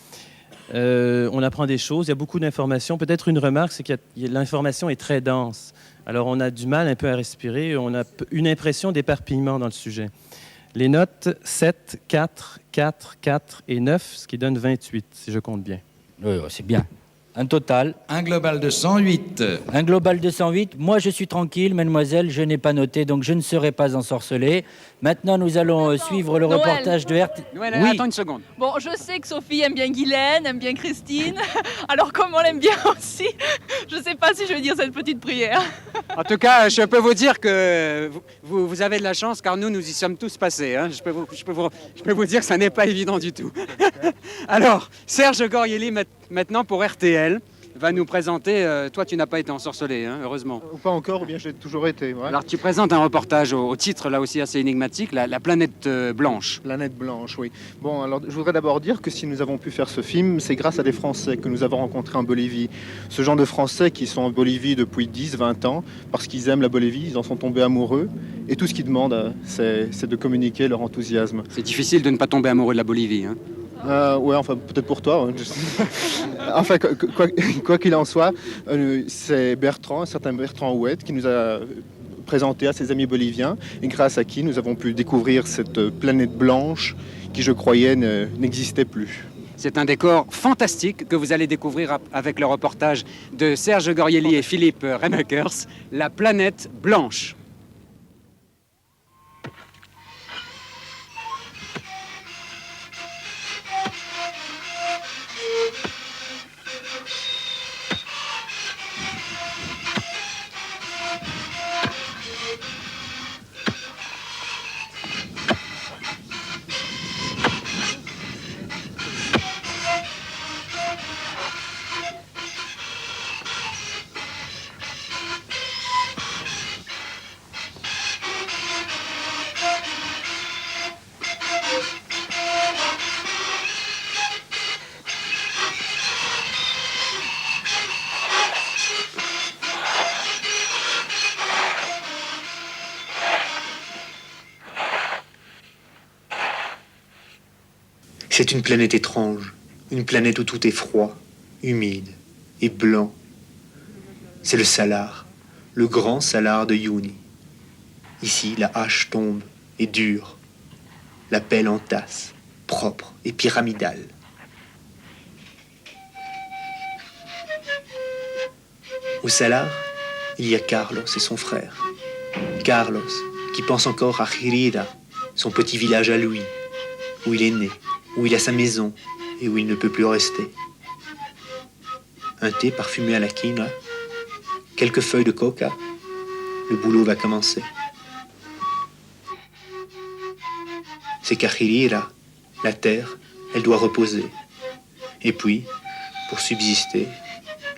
On apprend des choses, il y a beaucoup d'informations. Peut-être une remarque, c'est que l'information est très dense. Alors, on a du mal un peu à respirer, on a une impression d'éparpillement dans le sujet. Les notes 7, 4, 4, 4 et 9, ce qui donne 28, si je compte bien. Oui, c'est bien. Un total. Un global de 108. Un global de 108. Moi, je suis tranquille, mademoiselle, je n'ai pas noté, donc je ne serai pas ensorcelé. Maintenant, nous allons suivre le reportage de RT. Noël, oui. attends une seconde. Bon, je sais que Sophie aime bien Guylaine, aime bien Christine. Alors, comme on l'aime bien aussi, je ne sais pas si je vais dire cette petite prière. En tout cas, je peux vous dire que vous avez de la chance, car nous y sommes tous passés. Hein. Je peux vous dire que ça n'est pas évident du tout. Alors, Serge Gorielli, maintenant pour RTL, va nous présenter... toi, tu n'as pas été ensorcelé, hein, heureusement. Ou pas encore, ou bien j'ai toujours été. Ouais. Alors, tu présentes un reportage au titre, là aussi, assez énigmatique, la planète blanche. Planète blanche, oui. Bon, alors, je voudrais d'abord dire que si nous avons pu faire ce film, c'est grâce à des Français que nous avons rencontrés en Bolivie. Ce genre de Français qui sont en Bolivie depuis 10, 20 ans, parce qu'ils aiment la Bolivie, ils en sont tombés amoureux. Et tout ce qu'ils demandent, c'est de communiquer leur enthousiasme. C'est difficile de ne pas tomber amoureux de la Bolivie, hein. Ouais, enfin, peut-être pour toi. Ouais. Enfin, quoi qu'il en soit, c'est Bertrand, un certain Bertrand Houette, qui nous a présenté à ses amis boliviens, et grâce à qui nous avons pu découvrir cette planète blanche qui, je croyais, n'existait plus. C'est un décor fantastique que vous allez découvrir avec le reportage de Serge Gorielli et Philippe Remakers, la planète blanche. C'est une planète étrange, une planète où tout est froid, humide et blanc. C'est le salar, le grand salar de Uyuni. Ici, la hache tombe et dure, la pelle entasse, propre et pyramidale. Au salar, il y a Carlos et son frère. Carlos, qui pense encore à Girida, son petit village à lui, où il est né, où il a sa maison et où il ne peut plus rester. Un thé parfumé à la quinoa, quelques feuilles de coca, le boulot va commencer. C'est qu'à Chirira, la terre, elle doit reposer. Et puis, pour subsister,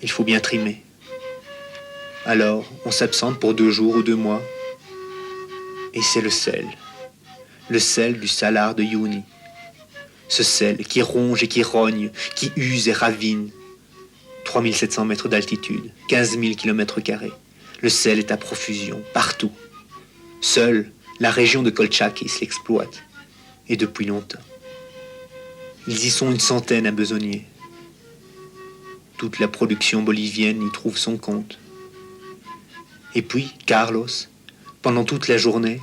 il faut bien trimer. Alors, on s'absente pour 2 jours ou 2 mois. Et c'est le sel du salar de Uyuni. Ce sel qui ronge et qui rogne, qui use et ravine. 3700 mètres d'altitude, 15 000 km². Le sel est à profusion, partout. Seule la région de Colchakis l'exploite, et depuis longtemps. Ils y sont 100 à besogner. Toute la production bolivienne y trouve son compte. Et puis, Carlos, pendant toute la journée,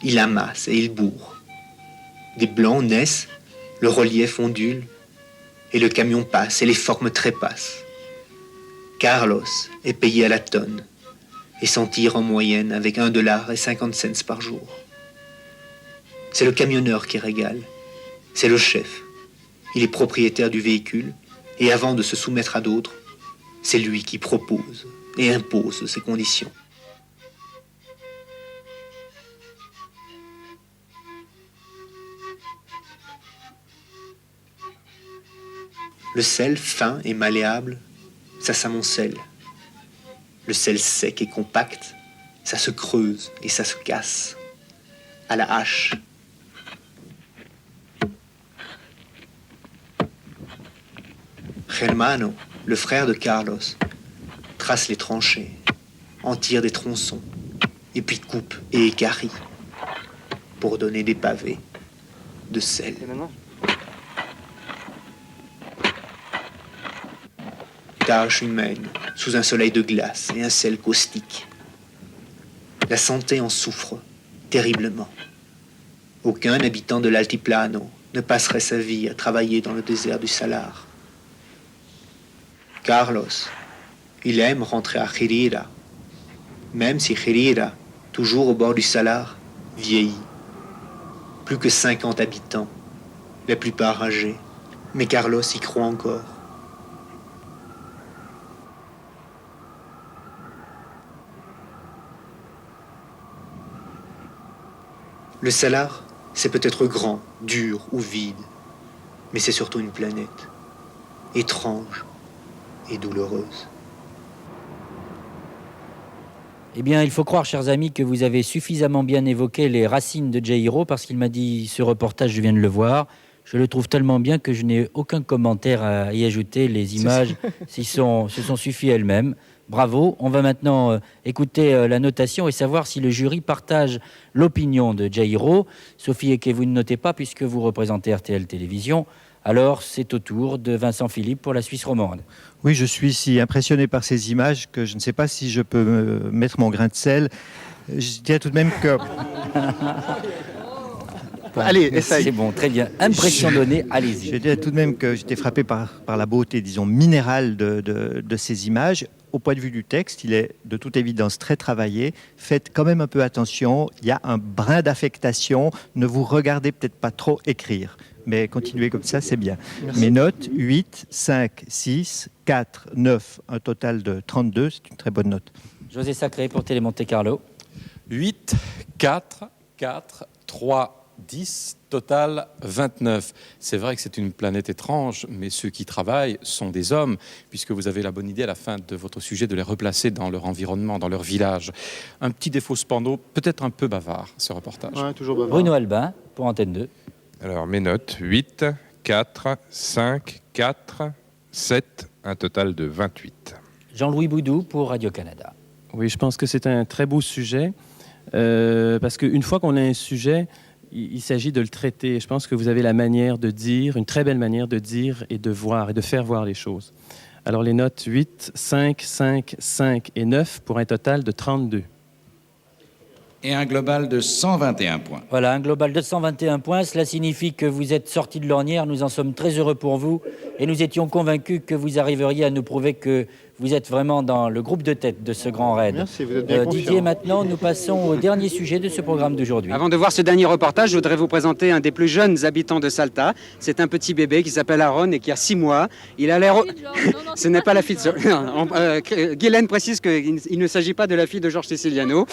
il amasse et il bourre. Des blancs naissent, le relief ondule, et le camion passe et les formes trépassent. Carlos est payé à la tonne et s'en tire en moyenne avec $1,50 par jour. C'est le camionneur qui régale, c'est le chef. Il est propriétaire du véhicule et avant de se soumettre à d'autres, c'est lui qui propose et impose ses conditions. Le sel fin et malléable, ça s'amoncelle. Le sel sec et compact, ça se creuse et ça se casse. À la hache. Germano, le frère de Carlos, trace les tranchées, en tire des tronçons, et puis coupe et équarrit pour donner des pavés de sel. Tâche humaine, sous un soleil de glace et un sel caustique. La santé en souffre terriblement. Aucun habitant de l'Altiplano ne passerait sa vie à travailler dans le désert du Salar. Carlos, il aime rentrer à Chirira, même si Chirira, toujours au bord du Salar, vieillit. Plus que 50 habitants, la plupart âgés, mais Carlos y croit encore. Le Salar, c'est peut-être grand, dur ou vide, mais c'est surtout une planète, étrange et douloureuse. Eh bien, il faut croire, chers amis, que vous avez suffisamment bien évoqué les racines de Jairo, parce qu'il m'a dit, ce reportage, je viens de le voir, je le trouve tellement bien que je n'ai aucun commentaire à y ajouter. Les images se sont suffies elles-mêmes. Bravo. On va maintenant écouter la notation et savoir si le jury partage l'opinion de Jairo. Sophie Eke, vous ne notez pas puisque vous représentez RTL Télévision. Alors, c'est au tour de Vincent Philippe pour la Suisse romande. Oui, je suis si impressionné par ces images que je ne sais pas si je peux mettre mon grain de sel. Je dirais tout de même que... Bon, allez, essaye. C'est bon, très bien. Impression donnée, allez-y. Je dirais tout de même que j'étais frappé par la beauté, disons, minérale de ces images. Au point de vue du texte, il est de toute évidence très travaillé. Faites quand même un peu attention, il y a un brin d'affectation. Ne vous regardez peut-être pas trop écrire. Mais continuez comme ça, c'est bien. Merci. Mes notes, 8, 5, 6, 4, 9, un total de 32, c'est une très bonne note. José Sacré pour Télé Monte Carlo. 8, 4, 4, 3, 10, total 29. C'est vrai que c'est une planète étrange, mais ceux qui travaillent sont des hommes, puisque vous avez la bonne idée à la fin de votre sujet de les replacer dans leur environnement, dans leur village. Un petit défaut cependant, peut-être un peu bavard, ce reportage. Ouais, toujours bavard. Bruno Albin pour Antenne 2. Alors, mes notes, 8, 4, 5, 4, 7, un total de 28. Jean-Louis Boudou pour Radio-Canada. Oui, je pense que c'est un très beau sujet, parce qu'une fois qu'on a un sujet, il s'agit de le traiter. Je pense que vous avez la manière de dire, une très belle manière de dire et de voir, et de faire voir les choses. Alors, les notes 8, 5, 5, 5 et 9 pour un total de 32. Et un global de 121 points. Voilà, un global de 121 points. Cela signifie que vous êtes sortis de l'ornière. Nous en sommes très heureux pour vous. et nous étions convaincus que vous arriveriez à nous prouver que vous êtes vraiment dans le groupe de tête de ce grand raid. Merci, vous êtes bien confiant. Didier, maintenant, nous passons au dernier sujet de ce programme d'aujourd'hui. Avant de voir ce dernier reportage, je voudrais vous présenter un des plus jeunes habitants de Salta. C'est un petit bébé qui s'appelle Aaron et qui a 6 mois. Il a l'air... Ce n'est pas la fille de... Guylaine précise qu'il ne s'agit pas de la fille de Georges Siciliano.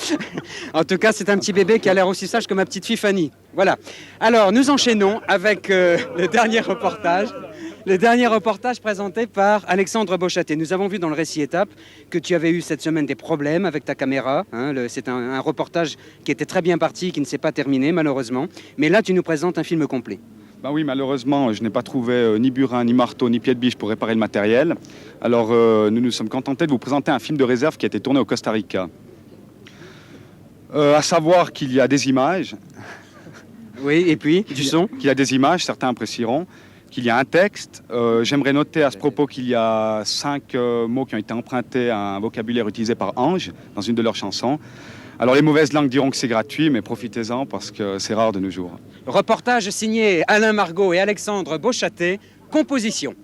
En tout cas, c'est un petit bébé qui a l'air aussi sage que ma petite fille Fanny. Voilà. Alors, nous enchaînons avec le dernier reportage. Le dernier reportage présenté par Alexandre Beauchâté. Nous avons vu dans le récit étape que tu avais eu cette semaine des problèmes avec ta caméra. C'est un reportage qui était très bien parti, qui ne s'est pas terminé malheureusement. Mais là, tu nous présentes un film complet. Ben oui, malheureusement, je n'ai pas trouvé ni burin, ni marteau, ni pied de biche pour réparer le matériel. Alors, nous nous sommes contentés de vous présenter un film de réserve qui a été tourné au Costa Rica. À savoir qu'il y a des images. Oui, et puis, du son. Qu'il y a des images, certains apprécieront. Qu'il y a un texte. J'aimerais noter à ce propos qu'il y a 5 mots qui ont été empruntés à un vocabulaire utilisé par Ange dans une de leurs chansons. Alors les mauvaises langues diront que c'est gratuit, mais profitez-en parce que c'est rare de nos jours. Reportage signé Alain Margot et Alexandre Beauchâté. Composition.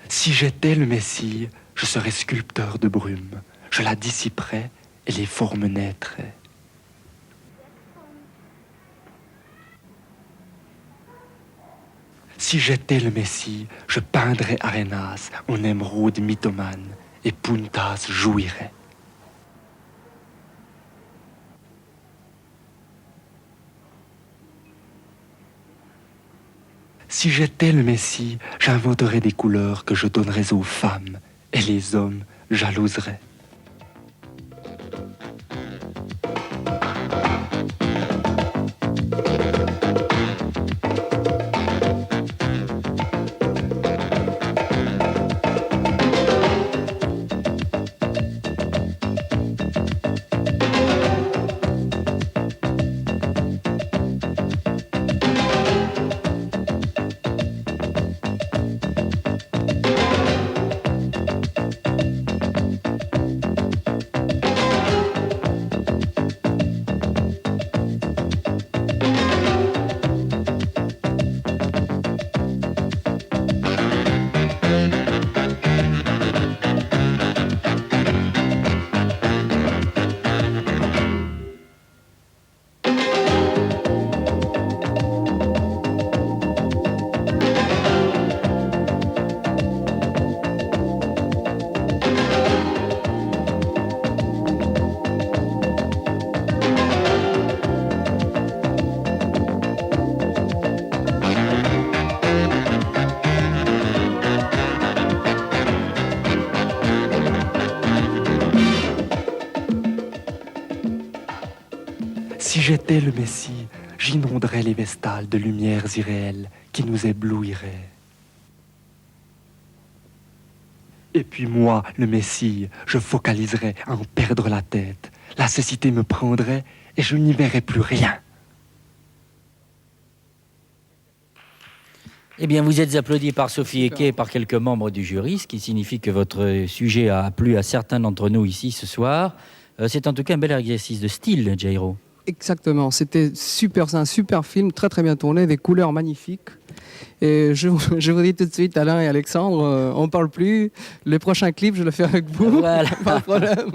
Si j'étais le Messie, je serais sculpteur de brume. Je la dissiperais et les formes naîtraient. Si j'étais le Messie, je peindrais Arenas en émeraude mythomane et Puntas jouirait. Si j'étais le Messie, j'inventerais des couleurs que je donnerais aux femmes, et les hommes jalouseraient. Si j'étais le Messie, j'inonderais les vestales de lumières irréelles qui nous éblouiraient. Et puis moi, le Messie, je focaliserais à en perdre la tête. La cécité me prendrait et je n'y verrais plus rien. Eh bien, vous êtes applaudi par Sophie Eke et par quelques membres du jury, ce qui signifie que votre sujet a plu à certains d'entre nous ici ce soir. C'est en tout cas un bel exercice de style, Jairo. Exactement, c'était super, c'est un super film, très très bien tourné, des couleurs magnifiques. Et je vous dis tout de suite, Alain et Alexandre, on ne parle plus. Le prochain clip, je le fais avec vous. Voilà. Pas de problème.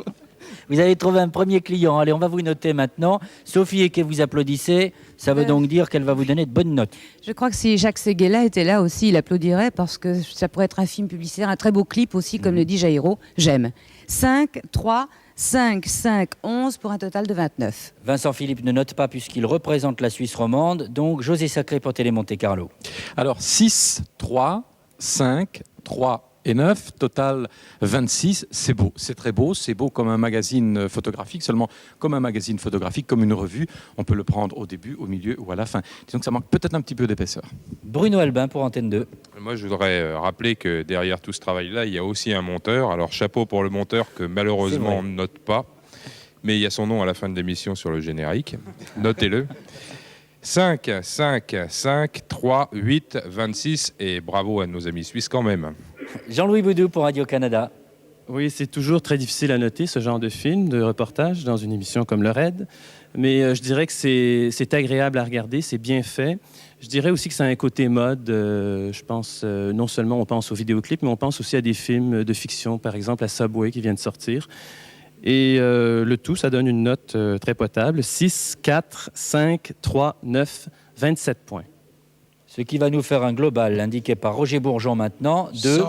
Vous avez trouvé un premier client. Allez, on va vous noter maintenant. Sophie Eke, vous applaudissez. Ça veut donc dire qu'elle va vous donner de bonnes notes. Je crois que si Jacques Séguéla était là aussi, il applaudirait parce que ça pourrait être un film publicitaire, un très beau clip aussi, comme le dit Jairo. J'aime. 5, 3, 5, 5, 11 pour un total de 29. Vincent Philippe ne note pas puisqu'il représente la Suisse romande. Donc, José Sacré pour Télé Monte Carlo. Alors, 6, 3, 5, 3, et 9, total 26. C'est beau, c'est très beau, c'est beau comme un magazine photographique, seulement comme un magazine photographique, comme une revue. On peut le prendre au début, au milieu ou à la fin. Disons que ça manque peut-être un petit peu d'épaisseur. Bruno Albin pour Antenne 2. Moi, je voudrais rappeler que derrière tout ce travail-là, il y a aussi un monteur. Alors, chapeau pour le monteur que malheureusement on ne note pas. Mais il y a son nom à la fin de l'émission sur le générique. Notez-le. 5, 5, 5, 3, 8, 26. Et bravo à nos amis suisses quand même. Jean-Louis Boudou pour Radio-Canada. Oui, c'est toujours très difficile à noter ce genre de film, de reportage dans une émission comme Le Raid. Mais je dirais que c'est agréable à regarder, c'est bien fait. Je dirais aussi que ça a un côté mode. Je pense, non seulement on pense aux vidéoclips, mais on pense aussi à des films de fiction, par exemple à Subway qui vient de sortir. Et le tout, ça donne une note très potable. 6, 4, 5, 3, 9, 27 points. Ce qui va nous faire un global indiqué par Roger Bourgeon maintenant de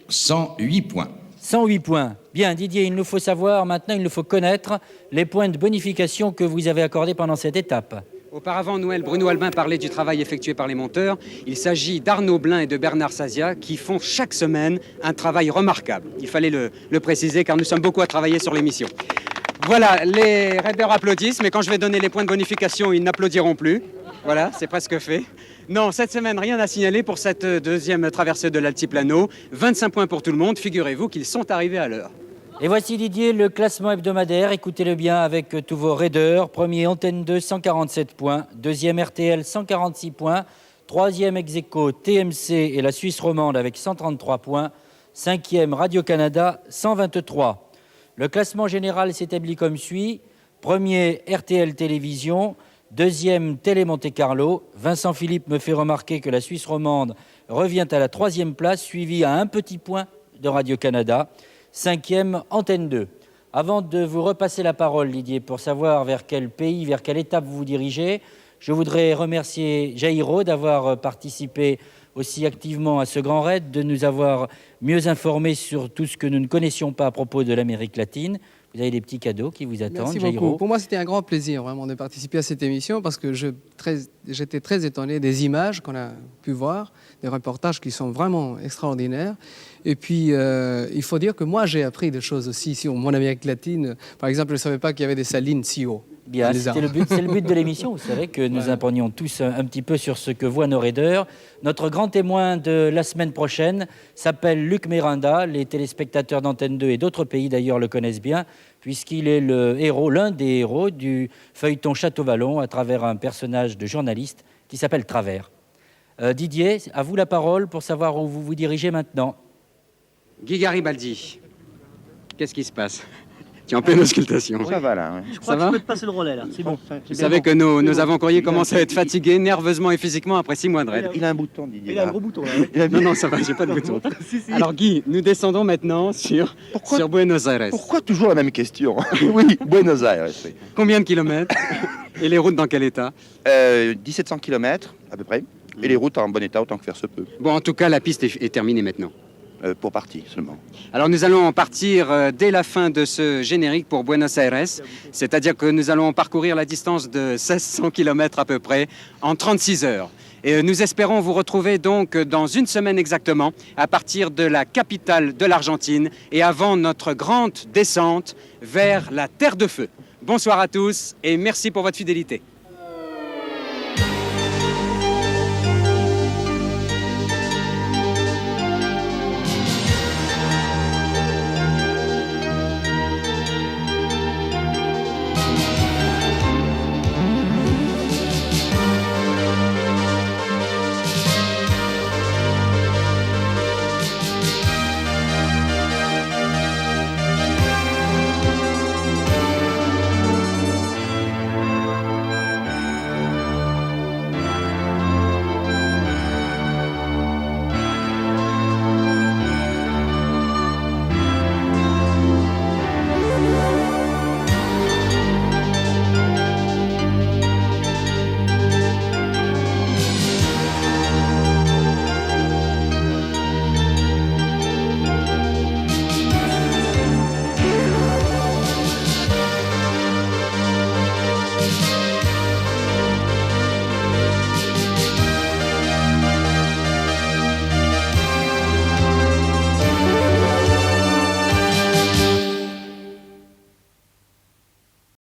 108 points. 108 points. Bien, Didier, il nous faut savoir maintenant, il nous faut connaître les points de bonification que vous avez accordés pendant cette étape. Auparavant, Bruno Albin parlait du travail effectué par les monteurs. Il s'agit d'Arnaud Blin et de Bernard Sazia qui font chaque semaine un travail remarquable. Il fallait le préciser car nous sommes beaucoup à travailler sur l'émission. Voilà, les raiders applaudissent, mais quand je vais donner les points de bonification, ils n'applaudiront plus. Voilà, c'est presque fait. Non, cette semaine, rien à signaler pour cette deuxième traversée de l'Altiplano. 25 points pour tout le monde. Figurez-vous qu'ils sont arrivés à l'heure. Et voici, Didier, le classement hebdomadaire. Écoutez-le bien avec tous vos raiders. Premier, Antenne 2, 147 points. Deuxième, RTL, 146 points. Troisième, ex-aequo, TMC et la Suisse romande avec 133 points. Cinquième, Radio-Canada, 123. Le classement général s'établit comme suit. Premier, RTL Télévision. Deuxième, Télé Monte-Carlo. Vincent Philippe me fait remarquer que la Suisse romande revient à la troisième place, suivie à un petit point de Radio-Canada. Cinquième, Antenne 2. Avant de vous repasser la parole, Didier, pour savoir vers quel pays, vers quelle étape vous vous dirigez, je voudrais remercier Jairo d'avoir participé aussi activement à ce grand raid, de nous avoir mieux informés sur tout ce que nous ne connaissions pas à propos de l'Amérique latine. Vous avez des petits cadeaux qui vous attendent, Merci Jairo. beaucoup. Pour moi, c'était un grand plaisir vraiment de participer à cette émission parce que j'étais très étonné des images qu'on a pu voir, des reportages qui sont vraiment extraordinaires. Et puis, il faut dire que moi, j'ai appris des choses aussi sur mon Amérique latine. Par exemple, je ne savais pas qu'il y avait des salines si haut. Bien, c'est le but de l'émission. Vous savez que nous apprenions tous un petit peu sur ce que voient nos raiders. Notre grand témoin de la semaine prochaine s'appelle Luc Miranda. Les téléspectateurs d'Antenne 2 et d'autres pays d'ailleurs le connaissent bien, puisqu'il est l'un des héros du feuilleton Château-Vallon à travers un personnage de journaliste qui s'appelle Travers. Didier, à vous la parole pour savoir où vous vous dirigez maintenant. Guy Garibaldi, qu'est-ce qui se passe? Tu es en pleine auscultation. Ça va là. Ouais. Je crois que je peux te passer le relais là, c'est bon. Vous savez que nos avant-courriers commencent à être fatigués nerveusement et physiquement après 6 mois de raid. Il a un bouton, Didier. Il a un gros bouton là. Non, ça va, j'ai pas de bouton. Si. Alors Guy, nous descendons maintenant sur Buenos Aires. Pourquoi toujours la même question? Oui, Buenos Aires. Oui. Combien de kilomètres? Et les routes dans quel état? 1700 km à peu près. Et les routes en bon état autant que faire se peut. Bon, en tout cas, la piste est terminée maintenant. Pour partie seulement. Alors nous allons partir dès la fin de ce générique pour Buenos Aires, c'est-à-dire que nous allons parcourir la distance de 1600 km à peu près en 36 heures. Et nous espérons vous retrouver donc dans une semaine exactement à partir de la capitale de l'Argentine et avant notre grande descente vers la Terre de Feu. Bonsoir à tous et merci pour votre fidélité.